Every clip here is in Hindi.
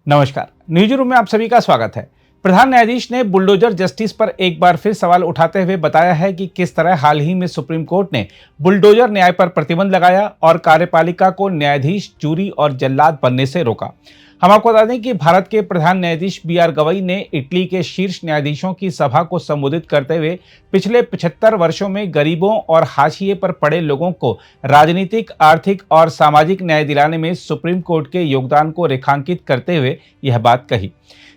नमस्कार, न्यूज रूम में आप सभी का स्वागत है। प्रधान न्यायाधीश ने बुलडोजर जस्टिस पर एक बार फिर सवाल उठाते हुए बताया है कि किस तरह हाल ही में सुप्रीम कोर्ट ने बुलडोजर न्याय पर प्रतिबंध लगाया और कार्यपालिका को न्यायाधीश, जूरी और जल्लाद बनने से रोका। हम आपको बता दें कि भारत के प्रधान न्यायाधीश बी.आर. गवई ने इटली के शीर्ष न्यायाधीशों की सभा को संबोधित करते हुए पिछले 75 वर्षों में गरीबों और हाशिए पर पड़े लोगों को राजनीतिक, आर्थिक और सामाजिक न्याय दिलाने में सुप्रीम कोर्ट के योगदान को रेखांकित करते हुए यह बात कही।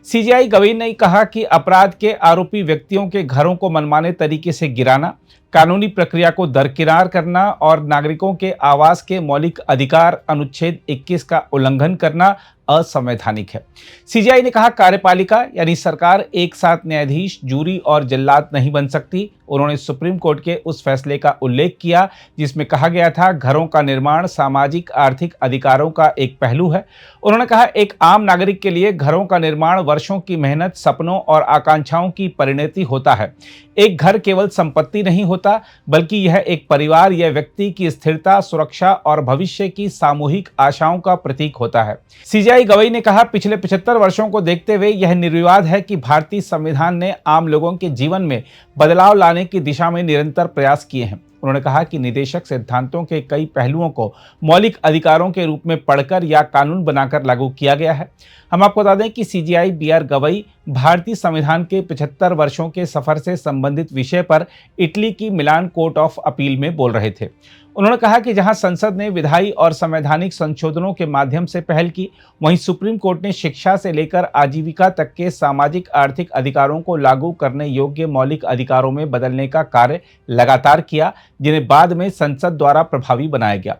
सीजेआई गवई ने कहा कि अपराध के आरोपी व्यक्तियों के घरों को मनमाने तरीके से गिराना, कानूनी प्रक्रिया को दरकिनार करना और नागरिकों के आवास के मौलिक अधिकार अनुच्छेद 21 का उल्लंघन करना असंवैधानिक है। सीजेआई ने कहा, कार्यपालिका यानी सरकार एक साथ न्यायाधीश, जूरी और जल्लाद नहीं बन सकती। उन्होंने सुप्रीम कोर्ट के उस फैसले का उल्लेख किया जिसमें कहा गया था घरों का निर्माण सामाजिक आर्थिक अधिकारों का एक पहलू है। उन्होंने कहा, एक आम नागरिक के लिए घरों का निर्माण वर्षों की मेहनत, सपनों और आकांक्षाओं की परिणति होता है। एक घर केवल संपत्ति नहीं होता, बल्कि यह एक परिवार या व्यक्ति की स्थिरता, सुरक्षा और भविष्य की सामूहिक आशाओं का प्रतीक होता है। सीजेआई गवई ने कहा, पिछले 75 वर्षों को देखते हुए यह निर्विवाद है कि भारतीय संविधान ने आम लोगों के जीवन में बदलाव लाने की दिशा में निरंतर प्रयास किए हैं। उन्होंने कहा कि निदेशक सिद्धांतों के कई पहलुओं को मौलिक अधिकारों के रूप में पढ़कर या कानून बनाकर लागू किया गया है। हम आपको बता दें कि सीजेआई बी.आर. गवई भारतीय संविधान के 75 वर्षों के सफर से संबंधित विषय पर इटली की मिलान कोर्ट ऑफ अपील में बोल रहे थे। उन्होंने कहा कि जहां संसद ने विधायी और संवैधानिक संशोधनों के माध्यम से पहल की, वहीं सुप्रीम कोर्ट ने शिक्षा से लेकर आजीविका तक के सामाजिक आर्थिक अधिकारों को लागू करने योग्य मौलिक अधिकारों में बदलने का कार्य लगातार किया, जिन्हें बाद में संसद द्वारा प्रभावी बनाया गया।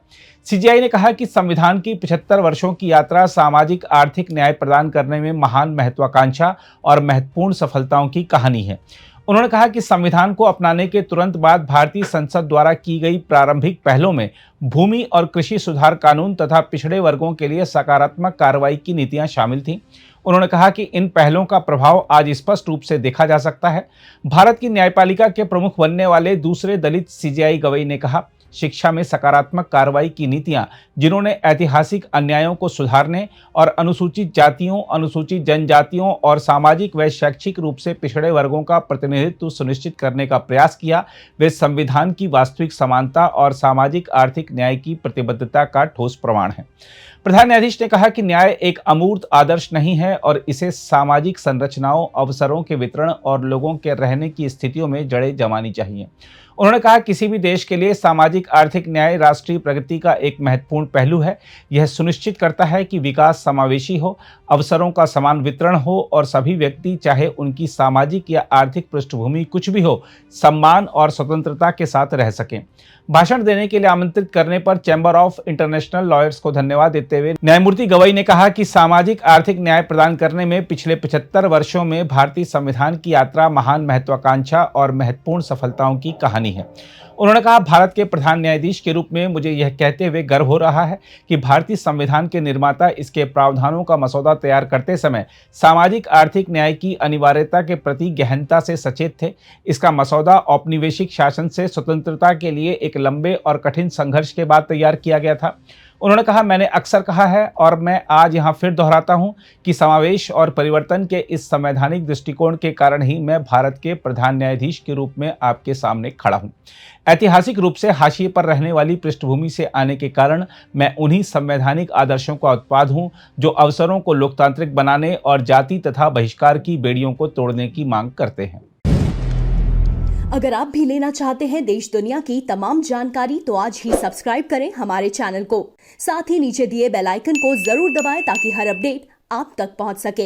सीजेआई ने कहा कि संविधान की 75 वर्षों की यात्रा सामाजिक आर्थिक न्याय प्रदान करने में महान महत्वाकांक्षा और महत्वपूर्ण सफलताओं की कहानी है। उन्होंने कहा कि संविधान को अपनाने के तुरंत बाद भारतीय संसद द्वारा की गई प्रारंभिक पहलों में भूमि और कृषि सुधार कानून तथा पिछड़े वर्गों के लिए सकारात्मक कार्रवाई की नीतियां शामिल थीं। उन्होंने कहा कि इन पहलों का प्रभाव आज स्पष्ट रूप से देखा जा सकता है। भारत की न्यायपालिका के प्रमुख बनने वाले दूसरे दलित सीजेआई गवई ने कहा, शिक्षा में सकारात्मक कार्रवाई की नीतियां जिन्होंने ऐतिहासिक अन्यायों को सुधारने और अनुसूचित जातियों, अनुसूचित जनजातियों और सामाजिक व शैक्षिक रूप से पिछड़े वर्गों का प्रतिनिधित्व सुनिश्चित करने का प्रयास किया, वे संविधान की वास्तविक समानता और सामाजिक आर्थिक न्याय की प्रतिबद्धता का ठोस प्रमाण है। प्रधान न्यायाधीश ने कहा कि न्याय एक अमूर्त आदर्श नहीं है और इसे सामाजिक संरचनाओं, अवसरों के वितरण और लोगों के रहने की स्थितियों में जड़ें जमानी चाहिए। उन्होंने कहा, किसी भी देश के लिए सामाजिक आर्थिक न्याय राष्ट्रीय प्रगति का एक महत्वपूर्ण पहलू है। यह सुनिश्चित करता है कि विकास समावेशी हो, अवसरों का समान वितरण हो और सभी व्यक्ति, चाहे उनकी सामाजिक या आर्थिक पृष्ठभूमि कुछ भी हो, सम्मान और स्वतंत्रता के साथ रह सकें। भाषण देने के लिए आमंत्रित करने पर चैम्बर ऑफ इंटरनेशनल लॉयर्स को धन्यवाद देते हुए न्यायमूर्ति गवई ने कहा कि सामाजिक आर्थिक न्याय प्रदान करने में पिछले 75 वर्षों में भारतीय संविधान की यात्रा महान महत्वाकांक्षा और महत्वपूर्ण सफलताओं की कहानी है। उन्होंने कहा, भारत के प्रधान न्यायाधीश के रूप में मुझे यह कहते हुए गर्व हो रहा है कि भारतीय संविधान के निर्माता इसके प्रावधानों का मसौदा तैयार करते समय सामाजिक आर्थिक न्याय की अनिवार्यता के प्रति गहनता से सचेत थे। इसका मसौदा औपनिवेशिक शासन से स्वतंत्रता के लिए एक लंबे और कठिन संघर्ष के बाद तैयार किया गया था। उन्होंने कहा, मैंने अक्सर कहा है और मैं आज यहाँ फिर दोहराता हूँ कि समावेश और परिवर्तन के इस संवैधानिक दृष्टिकोण के कारण ही मैं भारत के प्रधान न्यायाधीश के रूप में आपके सामने खड़ा हूँ। ऐतिहासिक रूप से हाशिए पर रहने वाली पृष्ठभूमि से आने के कारण मैं उन्हीं संवैधानिक आदर्शों का उत्पाद हूँ जो अवसरों को लोकतांत्रिक बनाने और जाति तथा बहिष्कार की बेड़ियों को तोड़ने की मांग करते हैं। अगर आप भी लेना चाहते हैं देश दुनिया की तमाम जानकारी तो आज ही सब्सक्राइब करें हमारे चैनल को। साथ ही नीचे दिए बेल आइकन को जरूर दबाएं ताकि हर अपडेट आप तक पहुंच सके।